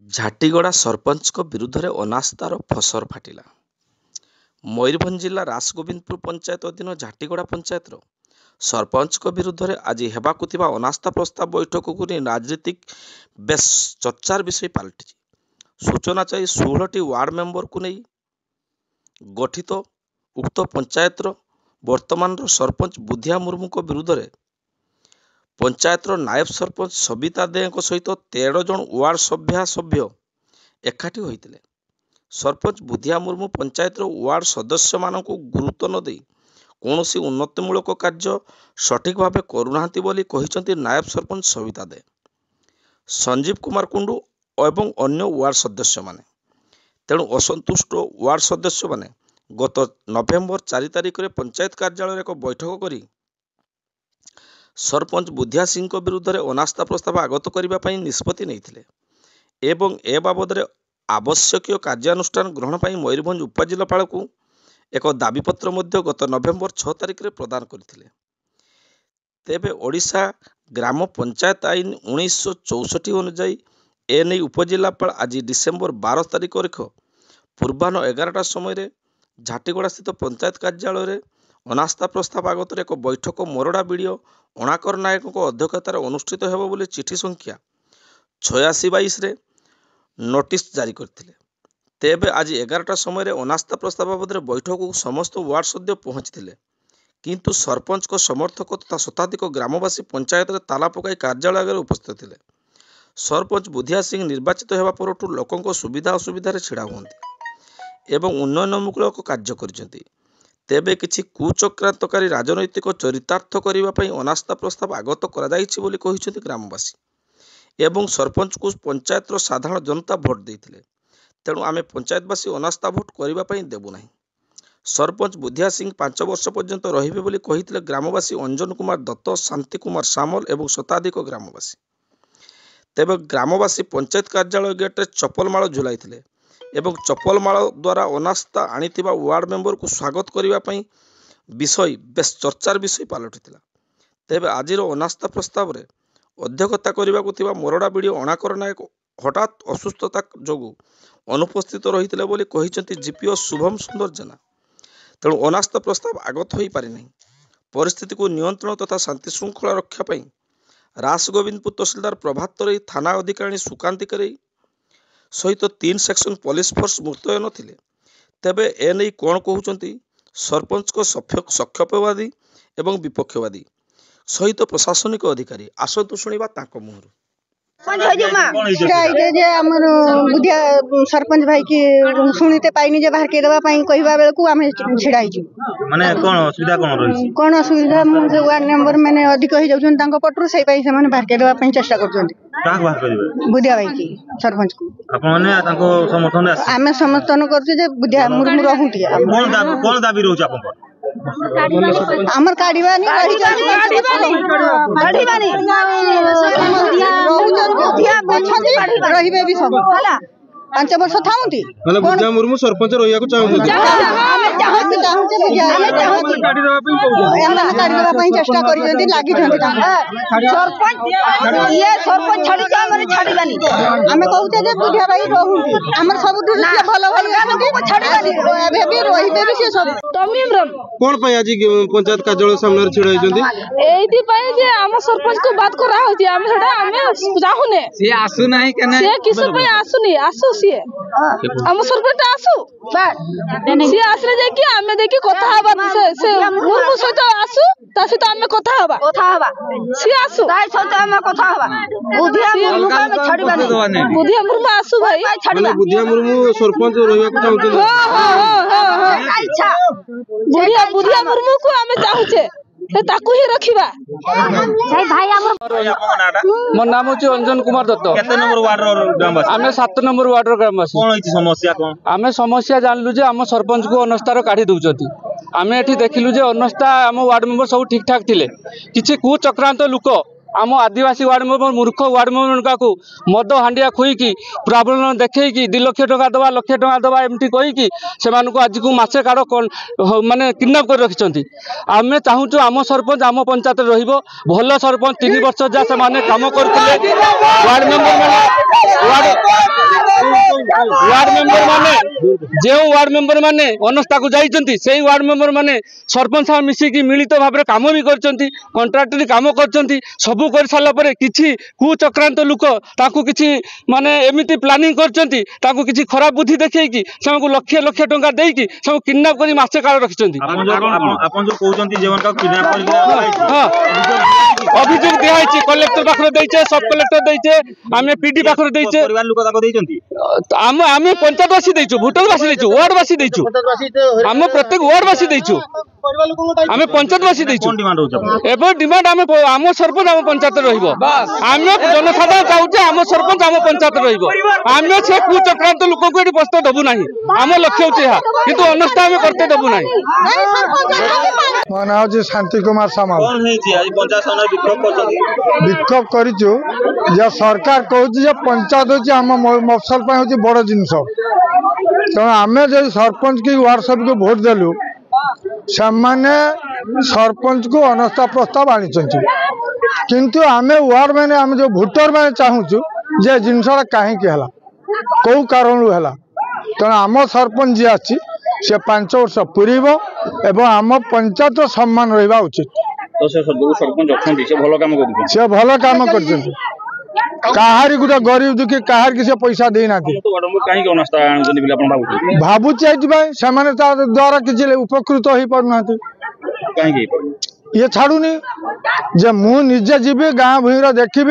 झाटीगड़ा सरपंच विरुद्ध में अनास्थार फसर फाटिला। मयूरभंज जिला रासगोविंदपुर पंचायत अधीन झाटीगड़ा पंचायत सरपंच विरुद्ध में आज होगाकु अनास्था प्रस्ताव बैठक को राजनीतिक बेस चर्चार विषय पलटि। सूचना चाहिए 16टी वार्ड मेंबर को नहीं गठित उक्त पंचायत वर्तमान सरपंच बुधिया मुर्मू विरुद्ध में पंचायत नायब सरपंच सबिता दे सहित 13 जन वार्ड सभ्य एकाठी होते। सरपंच बुधिया मुर्मू पंचायत वार्ड सदस्य मान गुरुत्व न दे कौन उन्नतिमूलक कार्य सठिक भाव करूना नायब सरपंच सबिता दे, संजीव कुमार कुंडू एवं अन्य वार्ड सदस्य माने। तेणु असंतुष्ट वार्ड सदस्य माने गत नवेम्बर 4 तारिख में पंचायत कार्यालय एक बैठक करी सरपंच बुधिया सिंह विरुद्ध में अनास्था प्रस्ताव आगत करने निष्पत्ति नहीं एवं ए बाबद आवश्यक कार्यानुष्ठान ग्रहण पर मयूरभंज उपजिलापाल को एक दाबीपत्र गत नवेम्बर 6 तारिख में प्रदान करथिले। तेबे ओडिशा ग्राम पंचायत आईन 1964 अनुଯାयी एने उपजिलापाल आज डिसेम्बर 12 तारिख पूर्वाह्न 11टा समय झाटीगड़ा स्थित पंचायत कार्यालय अनास्था प्रस्ताव आगत एक बैठक मोरडा बीडीओ अणाकर नायक अध्यक्षतार अनुष्ठित हेबो बोली चिठी संख्या 8622 नोटिस जारी करथिले। तेबे आज 11टा समय अनास्था प्रस्ताव बाबद बैठक को समस्त वार्ड सदस्य पहुंचते किंतु सरपंच को समर्थक तथा शताधिक ग्रामवासी पंचायत में ताला पकाई कार्यालय आगे उपस्थित थे। सरपंच बुधिया सिंह निर्वाचित होगा पर लोकों सुविधा असुविधा छिड़ा हुए एवं उन्नयनमूलक कार्य करछन्ति। तेबे किछि कुचक्रांतकारी राजनैतिक चरितार्थ करने अनास्था प्रस्ताव आगत कराଯାଇଛି बोली कहिसेंति ग्रामवासी एवं सरपंच को पंचायत साधारण जनता भोट देते। तेणु आमे पंचायतवासी अनास्था भोट करने देबु नहीं। सरपंच बुधिया सिंह 5 वर्ष पर्यंत रहिबे बोली कहिथिले ग्रामवासी अंजन कुमार दत्त, शांति कुमार सामल एवं शताधिक ग्रामवासी। तेबे ग्रामवासी पंचायत कार्यालय गेट चपलमाଳ झुलाइथिले एवं चपलमाଳ द्वारा अनास्था आनिथिबा वार्ड मेंबर को स्वागत करने विषय बेस चर्चार विषय पलटिथिला। तेबे आजिर अनास्था प्रस्ताव रे अध्यक्षता करने मोरडा बीडीओ अणाकर नायक हठात असुस्थता जोगु अनुपस्थित रही बोली कहिसेंति जीपीओ शुभम सुंदर जेना। तेणु अनास्था प्रस्ताव आगत हो पारि नहीं। परिस्थिति को नियंत्रण तथा शांति श्रृंखला रक्षा पाई रासगोविंदपुर तहसीलदार प्रभात तरई, थाना अधिकारी सुकांति करई सहित 3 सेक्शन पुलिस फोर्स मुतयन थिले। तेबे एने कौन कहउचंती सरपंच को सक्षपवादी एवं विपक्षवादी सहित प्रशासनिक अधिकारी आसतु शुणिबा तांको मुहरु। बुधिया सरपंच भाई की शुणीते पाइनी जे बाहर के देबा पई कहबा बेल को आमे छिड़ाई छु माने कोन असुविधा वार्ड नंबर माने अधिक हो जाउछन तांको पटरु सही पई से माने बाहर के देबा पई चेष्टा करछन। काक बाहर करबे बुधिया भाई की सरपंच को आपन माने तांको समर्थन आमे समर्थन करछु जे बुधिया मुर्मू रहूती कोन दाबी रहउछ आपन हमर काढीबानी रहिबे भी सब 5 वर्ष थाउंती मतलब बुधिया मुर्मू सरपंच रहिया को चाहउछन चेष्टा करिसेंती लागि सरपंच ये सरपंच छाडी के हमरे छाडीबानी हमें कहउते जे बुधिया भाई रहूती हमर सब दृश्य भलो भलो छाडीबानी एबे भी रहिबे भी से सब तमीम रम कोन पय आज पंचायत कार्यालय सामने छिड़ाइछंती एथि पय जे हम सरपंच को बात करा होती हम सेटा हमें जाहुने से आसु नाही केने से किस पय आसुनी आसु सिए हम सरपंच आसु से आसले जे कि हमें देखि कथा हबा से मुर्मू सहित आसु ता सहित हमें कथा हबा से आसु ताई सहित हमें कथा हबा बुधिया मुर्मू में छाडीबानी बुधिया मुर्मू आसु भाई मतलब बुधिया मुर्मू सरपंच रहिया को चाहउछन हां इच्छा बुधिया मुर्मू को हमें चाहूचे से ताकू ही रखिबा भाई मो नाम होची अंजन कुमार दत्त। केते नंबर वार्ड रो ग्रामवासी आमे 7 नंबर वार्ड रो ग्रामवासी। कोन होची समस्या कोन आमे समस्या जानलु जे हम सरपंच को अनस्तार काढी दउचती। आमे एठी देखिलु जे अनस्ता हम वार्ड मेंबर सब ठीक ठाक थिले किछि कु चक्रांत लुक आम आदिवासी वार्ड मेंबर मूर्ख वार्ड मेंबर को मद हांडिया खुईकी प्रॉब्लम देखी 2 लाख टका दवा लक्ष टका दवा एमती कहीकि से आज को मसे काड़ माने किडनैप कर रखिंट आम चाहूँ आम सरपंच आम पंचायत रहिबो भल सरपंच 3 वर्ष जा से काम करते वार्ड मेंबर माने जो वार्ड मेंबर माने अनस्था को जाइछंती से वार्ड मेंबर माने सरपंच मिसिकी मिलित भाव में काम भी करछंती कंट्राक्टरी काम करछंती सबू कर साला परे किछि कुचक्रांत लोक ताकू किछि माने एमिति प्लानिंग करछंती ताकू किछि खराब बुद्धि देखैकी सेमको लक्ष लक्ष टका देकी सब किडनैप करी मासे काल रखिछंती आपन जो कहउछंती जीवन का किडनैप करी हां अभियोग दिया है कलेक्टर पाखरे दैछे सब कलेक्टर दैछे आमे पीडी पाखरे दैछे परिवार लोक ताको दैछंती आमे पंचायतवासी दैछु भोटरवासी दैछु वार्डवासी दैछु आम प्रत्येक वार्डवासी दैछु आमे पंचायतवासी दैछु एबे डिमांड आम सरपंच आम पंचायत रहिबो आमे जनसाधारण चाहूचे आम सरपंच आम पंचायत रहिबो आमे से कुचक्रांत लोक को एटी बस्ता दबु नाही आम लक्ष्य होचे हा किंतु अनस्था आमे करते दबु नाही मो ना हूँ शांति कुमार सामाल विक्षोभ करिचु जे सरकार कहूँ जे पंचायत होची आम मफसल पे होची बड़ जिनस तेणु आम जो सरपंच की वार्ड सब को भोट देलु से सरपंच को अनास्था प्रस्ताव आनी किंतु आम वार्ड मैंने आम जो भोटर मैंने चाहूँ जे जिनसा कहीं कौ कारण है तेणु आम सरपंच जी आसी से 5 वर्ष पूरब एवं आम पंचायत सम्मान रहा उचित तो से सरपंच अछंती से भल काम कर कहारी गोटे गरीब दुखी कहार की से पैसा देना भावुचे से द्वारा किसी उपकृत हो पारना ये छाड़ूनी जे मु निजे जीवी गाँ भूईर देखी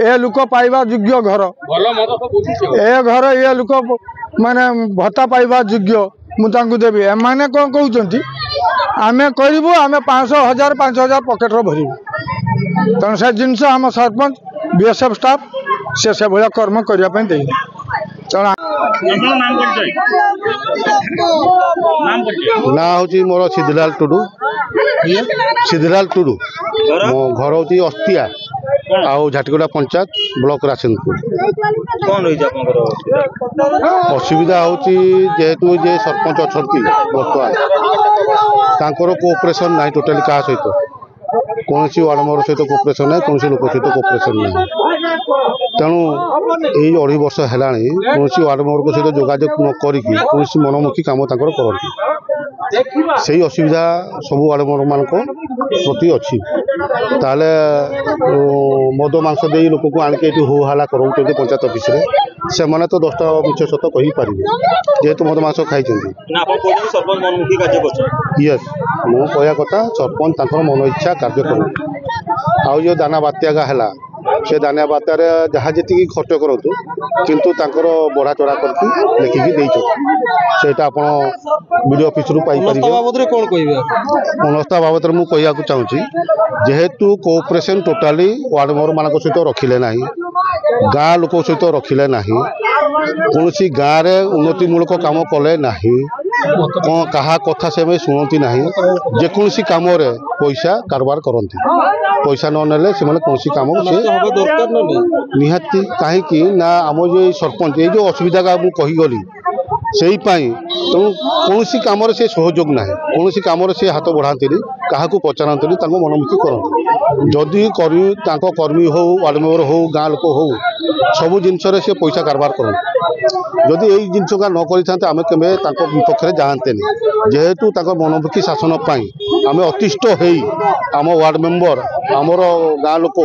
ए लोक पाइबा योग्य घर ए घर ये लोक माने भत्ता पाइबा योग्य मुझे देवी एमाने कौन कहते आमे करूँ आमे 500 1000 5000 पकेट भरबू तेणु से जिनस आम सरपंच बीएसएफ स्टाफ से भाया कर्म करने दे ना हूँ मोर सिद्धिलाल टुडू मो घर हूँ अस्तिया आउ झाटीगुड़ा पंचायत ब्लॉक राशनपुर असुविधा होहेतु जे सरपंच अच्छा बर्तमान कोऑपरेशन ना टोटाली क्या सहित कौन वार्ड मेंबर सहित कोऑपरेशन ना कौन लोक सहित कोऑपरेशन ना तेणु यही 2.5 वर्ष है कौन वार्ड मेंबर सहित जोगाजोग न कौन मनमुखी कम करती से असुविधा सब वार्ड मेंबर मान प्रति अच्छी ताले मद मांस दे लोक को आनिक हो हाला कर पंचायत ऑफिस से मैंने तो 10टा मिछ सत कही पारे जेहेतु मद मांस खाई यस मो कहया कथा सरपंच मन इच्छा कार्य कर आउ जो दाना बात्या है से दाना बात्यार जहाँ जी खर्च करूँ किंतु बढ़ा चढ़ा करके लिखिकी सेटा आप वीडियो ऑफिस रु पाई पारे कौन कह अनस्था बाबद में कहूँ चाहूँगी जेहेतु कोऑपरेशन टोटाली वार्ड मेंबर मान सहित रखिले ना गाँ लोक सहित रखिले ना कौन गाँव में उन्नतिमूलक काम कले ना कौन कहा कथा से शुणती ना जेकोसी कम पैसा कारोबार करती पैसा ननेले से कौन कम से निहाती कहीं ना आम जो सरपंच ये जो असुविधा का मुझे कहीगली से तेणु कौन कम से सहयोग ना कौन कम से हाथ बढ़ाती क्या पचारती मनमुखी करती जदि कर्मी हो वार्ड मेंबर हो गाँ लोक हो सबू जिनस पैसा कारबार करते जदि यही जिनस का न करते आम के विपक्ष जाते जेहेतु मनमुखी शासन आम अतिष्ठ हो आम वार्ड मेंबर आमर गाँ लोक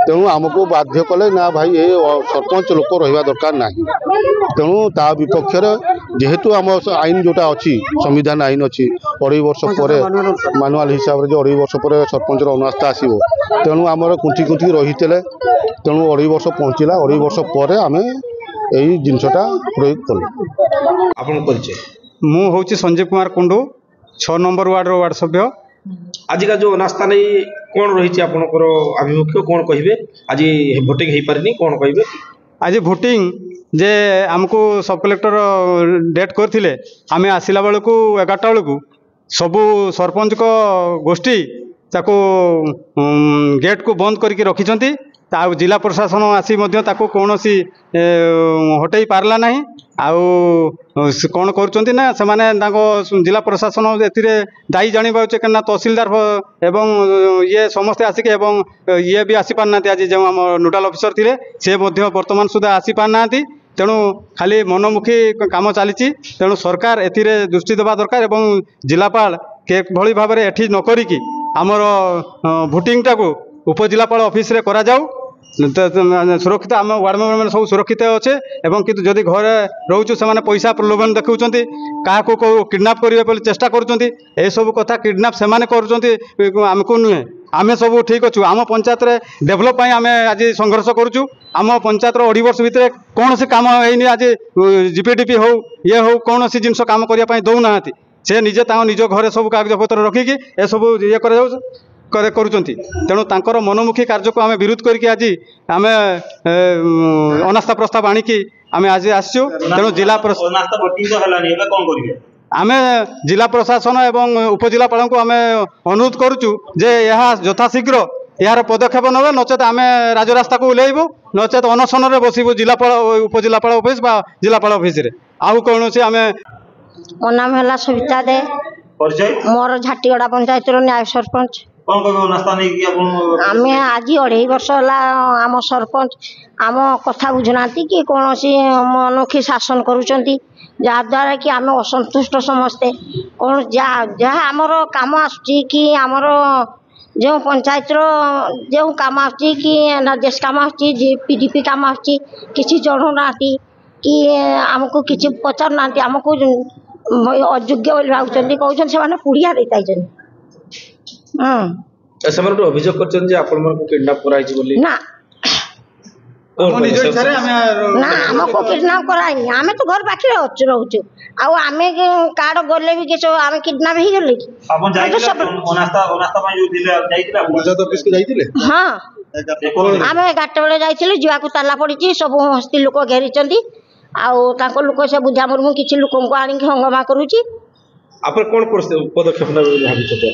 तेणु आमको बाध्य कले ना भाई ये सरपंच लोक रहा दरकार ना तेणु ता विपक्ष जेहेतु आम आईन जोटा अच्छी संविधान आईन अच्छी 2.5 वर्ष पर मानुआल हिसाब से 2.5 वर्ष पर सरपंच अनास्था आसो तेणु आम कुंठी कुंठी रही तेणु 2.5 वर्ष पहुँचला 2.5 वर्ष पर आम यही जिनसटा प्रयोग कलु मु हूँ संजीव कुमार कुंडू 6 नंबर वार्ड सभ्य आज का जो अनास्था नहीं कौन रही आपनकर आभिमुख्य कौन कहे आज भोटिंग हो पारे कौन कहे आज भोटिंग जे आमको सब कलेक्टर डेट करथिले आमे आसिला बेलू 11टा बेलू सबू सरपंच को गोष्ठी ତାକୁ ଗେଟ୍ କୁ ବନ୍ଦ କରିକି ରଖିଛନ୍ତି। ଆଉ ଜିଲ୍ଲା ପ୍ରଶାସନ ଆସି ମଧ୍ୟ ତାକୁ କୌଣସି ହଟେଇ ପାରିଲା ନାହିଁ। ଆଉ କ'ଣ କରୁଛନ୍ତି ନା ସେମାନେ ତାଙ୍କ ଜିଲ୍ଲା ପ୍ରଶାସନ ଏଥିରେ ଦାୟୀ ଜାଣିପାରୁଛେ କାହିଁକିନା ତହସିଲଦାର ଏବଂ ଇଏ ସମସ୍ତେ ଆସିକି ଏବଂ ଇଏ ବି ଆସିପାରୁନାହାନ୍ତି। ଆଜି ଯେଉଁ ଆମ ନୋଡାଲ ଅଫିସର ଥିଲେ ସେ ମଧ୍ୟ ବର୍ତ୍ତମାନ ସୁଦ୍ଧା ଆସିପାରୁନାହାନ୍ତି। ତେଣୁ ଖାଲି ମନମୁଖୀ କାମ ଚାଲିଛି। ତେଣୁ ସରକାର ଏଥିରେ ଦୃଷ୍ଟି ଦେବା ଦରକାର ଏବଂ ଜିଲ୍ଲାପାଳ କିଭଳି ଭାବରେ ଏଠି ନ କରିକି ଆମର ଭୋଟିଂଟାକୁ ଉପଜିଲ୍ଲାପାଳ ଅଫିସରେ କରାଯାଉ। ସୁରକ୍ଷିତ ଆମ ୱାର୍ଡ ମେମ୍ବର ମାନେ ସବୁ ସୁରକ୍ଷିତ ଅଛେ ଏବଂ କିନ୍ତୁ ଯଦି ଘରେ ରହୁଛୁ ସେମାନେ ପଇସା ପ୍ରଲୋଭନ ଦେଖାଉଛନ୍ତି, କାହାକୁ କେଉଁ କିଡନାପ୍ କରିବା ବୋଲି ଚେଷ୍ଟା କରୁଛନ୍ତି। ଏସବୁ କଥା କିଡନାପ୍ ସେମାନେ କରୁଛନ୍ତି, ଆମକୁ ନୁହେଁ। ଆମେ ସବୁ ଠିକ୍ ଅଛୁ। ଆମ ପଞ୍ଚାୟତରେ ଡେଭଲପ୍ ପାଇଁ ଆମେ ଆଜି ସଂଘର୍ଷ କରୁଛୁ। ଆମ ପଞ୍ଚାୟତର 2 ବର୍ଷ ଭିତରେ କୌଣସି କାମ ହେଇନି। ଆଜି ଜିପିଡିପି ହଉ ଇଏ ହଉ କୌଣସି ଜିନିଷ କାମ କରିବା ପାଇଁ ଦେଉନାହାନ୍ତି। ସେ ନିଜେ ତାଙ୍କ ନିଜ ଘରେ ସବୁ କାଗଜପତ୍ର ରଖିକି ଏସବୁ ଇଏ କରୁଛନ୍ତି। ତେଣୁ ତାଙ୍କର ମନମୁଖୀ କାର୍ଯ୍ୟକୁ ଆମେ ବିରୋଧ କରିକି ଆଜି ଆମେ ଅନାସ୍ଥା ପ୍ରସ୍ତାବ ଆଣିକି ଆମେ ଆଜି ଆସିଛୁ। ତେଣୁ ଆମେ ଜିଲ୍ଲା ପ୍ରଶାସନ ଏବଂ ଉପଜିଲ୍ଲାପାଳଙ୍କୁ ଆମେ ଅନୁରୋଧ କରୁଛୁ ଯେ ଏହା ଯଥାଶୀଘ୍ର ଏହାର ପଦକ୍ଷେପ ନେବେ, ନଚେତ ଆମେ ରାଜରାସ୍ତାକୁ ଓହ୍ଲାଇବୁ, ନଚେତ ଅନଶନରେ ବସିବୁ ଜିଲ୍ଲାପାଳ ଉପଜିଲ୍ଲାପାଳ ଅଫିସ ବା ଜିଲ୍ଲାପାଳ ଅଫିସରେ। ଆଉ କୌଣସି ଆମେ ମୋ ନାମ ହେଲା ସବିତା ଦେ, ମୋର ଝାଟିଗଡ଼ା ପଞ୍ଚାୟତର ନ୍ୟାୟ ସରପଞ୍ଚ। ଆମେ ଆଜି 2.5 ବର୍ଷ ହେଲା ଆମ ସରପଞ୍ଚ ଆମ କଥା ବୁଝୁନାହାନ୍ତି କି କୌଣସି ମନୁଖୀ ଶାସନ କରୁଛନ୍ତି, ଯାହାଦ୍ୱାରା କି ଆମେ ଅସନ୍ତୁଷ୍ଟ ସମସ୍ତେ। କ'ଣ ଯାହା ଆମର କାମ ଆସୁଛି କି ଆମର ଯେଉଁ ପଞ୍ଚାୟତର ଯେଉଁ କାମ ଆସୁଛି କି ରାଜେଶ କାମ ଆସୁଛି, ଜିପିଡିପି କାମ ଆସୁଛି, କିଛି ଜଣାଉନାହାନ୍ତି କି ଆମକୁ କିଛି ପଚାରୁନାହାନ୍ତି। ଆମକୁ ଅଯୋଗ୍ୟ ବୋଲି ଭାବୁଛନ୍ତି, କହୁଛନ୍ତି ସେମାନେ ପୁଡ଼ିଆ ଦେଇଥାଇଛନ୍ତି। ସେମାନେ ଗୋଟେ ଅଭିଯୋଗ କରିଛନ୍ତି ଯେ ଆପଣମାନଙ୍କୁ କିଡନାପ କରାଯାଇଛି ବୋଲି। ନା ଆମକୁ କିଡନାପ କରାହେଇନି। ଆମେ ତ ଘର ପାଖରେ ରହୁଛୁ। ଆଉ ଆମେ କାର୍ଡ ଗଲେ ବି କିଛି ଆମେ କିଡନାପ ହେଇଗଲେ କି? ହଁ ଆମେ 11ଟା ବେଳେ ଯାଇଥିଲୁ, ଯିବାକୁ ତାଲା ପଡିଛି, ସବୁ ହସ୍ତି ଲୋକ ଘେରିଛନ୍ତି। ଆଉ ତାଙ୍କ ଲୋକ ସେ ବୁଝା ମୁର୍ମୁ କିଛି ଲୋକଙ୍କୁ ଆଣିକି ହଙ୍ଗମା କରୁଛି। ଆପଣ କ'ଣ ପଦକ୍ଷେପ ନେବେ ବୋଲି ଭାବିଛନ୍ତି?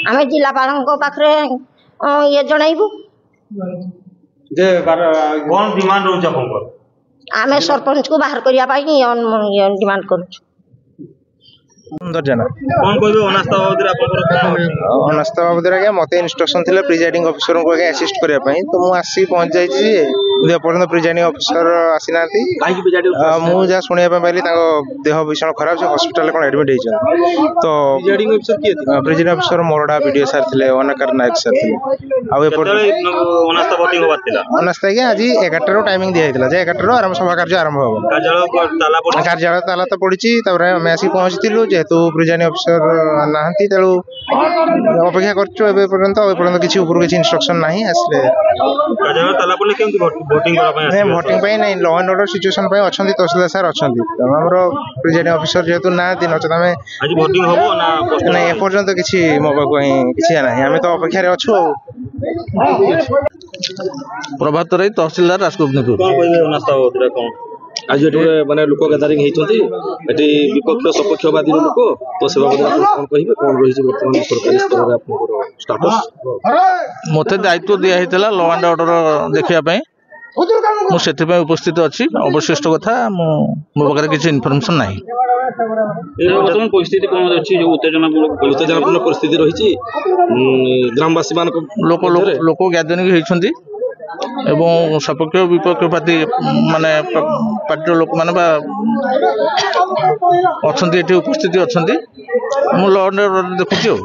ଆମେ ଜିଲ୍ଲାପାଳଙ୍କ ପାଖରେ ଇଏ ଜଣାଇବୁ। ଆମେ ସରପଞ୍ଚକୁ ବାହାର କରିବା ପାଇଁ ଡିମାଣ୍ଡ କରୁଛୁ। ଅନାସ୍ଥା ବାବଦରେ ଆଜ୍ଞା ମତେ ଇନଷ୍ଟ୍ରକ୍ସନ ଥିଲା ପ୍ରିଜାଇଡିଂ ଅଫିସରଙ୍କୁ ଆଜ୍ଞା ଆସିଷ୍ଟ କରିବା ପାଇଁ। ତ ମୁଁ ଆସିକି ପହଞ୍ଚି ଯାଇଛି ଯେ ଏପର୍ଯ୍ୟନ୍ତ ପ୍ରିଜାଇଡିଂ ଅଫିସର ଆସିନାହାନ୍ତି। ମୁଁ ଯାହା ଶୁଣିବା ପାଇଁ ପାଇଲି ତାଙ୍କ ଦେହ ଭୀଷଣ ଖରାପ, ସେ ହସ୍ପିଟାଲରେ କ'ଣ ଆଡମିଟ୍ ହେଇଛନ୍ତି। ତ presiding officer Morada BDO sir ଥିଲେ, ଅନାକାର ନାୟକ ସାର୍ ଥିଲେ। ଆଉ ଅନାସ୍ଥା ଆଜ୍ଞା ଆଜି 11ଟାରୁ ଟାଇମିଂ ଦିଆଯାଇଥିଲା ଯେ 11ଟାରୁ ସଭା କାର୍ଯ୍ୟ ଆରମ୍ଭ ହବ। କାର୍ଯ୍ୟାଳୟ ତାଲା ତ ପଡିଛି। ତାପରେ ଆମେ ଆସିକି ପହଞ୍ଚିଥିଲୁ, ଯେହେତୁ ପ୍ରିଜାଇଡିଂ ଅଫିସର ନାହାନ୍ତି ତେଣୁ ଅପେକ୍ଷା କରୁଛୁ ଏବେ ପର୍ଯ୍ୟନ୍ତ। କିଛି ଉପରୁ କିଛି ଇନଷ୍ଟ୍ରକ୍ସନ ନାହିଁ। ଆସିଲେ ଭୋଟିଂ ପାଇଁ ନାହିଁ, ଲ ଆଣ୍ଡ ଅର୍ଡର ସିଚୁଏସନ ପାଇଁ ଅଛନ୍ତି, ତହସିଲଦାର ସାର୍ ଅଛନ୍ତି। ତେଣୁ ଆମର ପ୍ରିଜାଇଡିଂ ଅଫିସର ଯେହେତୁ ନାହାନ୍ତି, ନଚେତ ଆମେ ନାଇଁ ଏପର୍ଯ୍ୟନ୍ତ କିଛି ମୋ ପାଖକୁ କିଛି ନାହିଁ। ଆମେ ତ ଅପେକ୍ଷାରେ ଅଛୁ। ଆଉ ପ୍ରଭାତ ରାୟ, ତହସିଲଦାର ରାଜଗୋବିନ୍ଦପୁର। ଆଜି ଏଠି ମାନେ ଲୋକ ଗ୍ୟାଦରିଂ ହେଇଛନ୍ତି, ଏଠି ବିପକ୍ଷ ସପକ୍ଷବାଦୀ ଲୋକ, ତ ସେ ବାବଦରେ ଆପଣ କ'ଣ କହିବେ? କ'ଣ ରହିଛି ବର୍ତ୍ତମାନ ସରକାରୀ ସ୍ତରରେ ଆପଣଙ୍କର ଷ୍ଟାଟସ୍? ମୋତେ ଦାୟିତ୍ୱ ଦିଆ ହେଇଥିଲା ଲ ଆଣ୍ଡ ଅର୍ଡର ଦେଖିବା ପାଇଁ, ମୁଁ ସେଥିପାଇଁ ଉପସ୍ଥିତ ଅଛି। ଅବଶିଷ୍ଟ କଥା ମୋ ପାଖରେ କିଛି ଇନଫର୍ମେସନ୍ ନାହିଁ। ବର୍ତ୍ତମାନ ପରିସ୍ଥିତି କ'ଣ ଅଛି? ଯେଉଁ ଉତ୍ତେଜନାପୂର୍ଣ୍ଣ ପରିସ୍ଥିତି ରହିଛି, ଗ୍ରାମବାସୀ ମାନଙ୍କ ଲୋକ ଗ୍ୟାଦରିଂ ହେଇଛନ୍ତି ଏବଂ ସପକ୍ଷ ବିପକ୍ଷ ପାର୍ଟିର ଲୋକମାନେ ବା ଅଛନ୍ତି, ଏଠି ଉପସ୍ଥିତି ଅଛନ୍ତି। ମୁଁ ଲ ଆଣ୍ଡ ଅର୍ଡର ଦେଖୁଛି ଆଉ।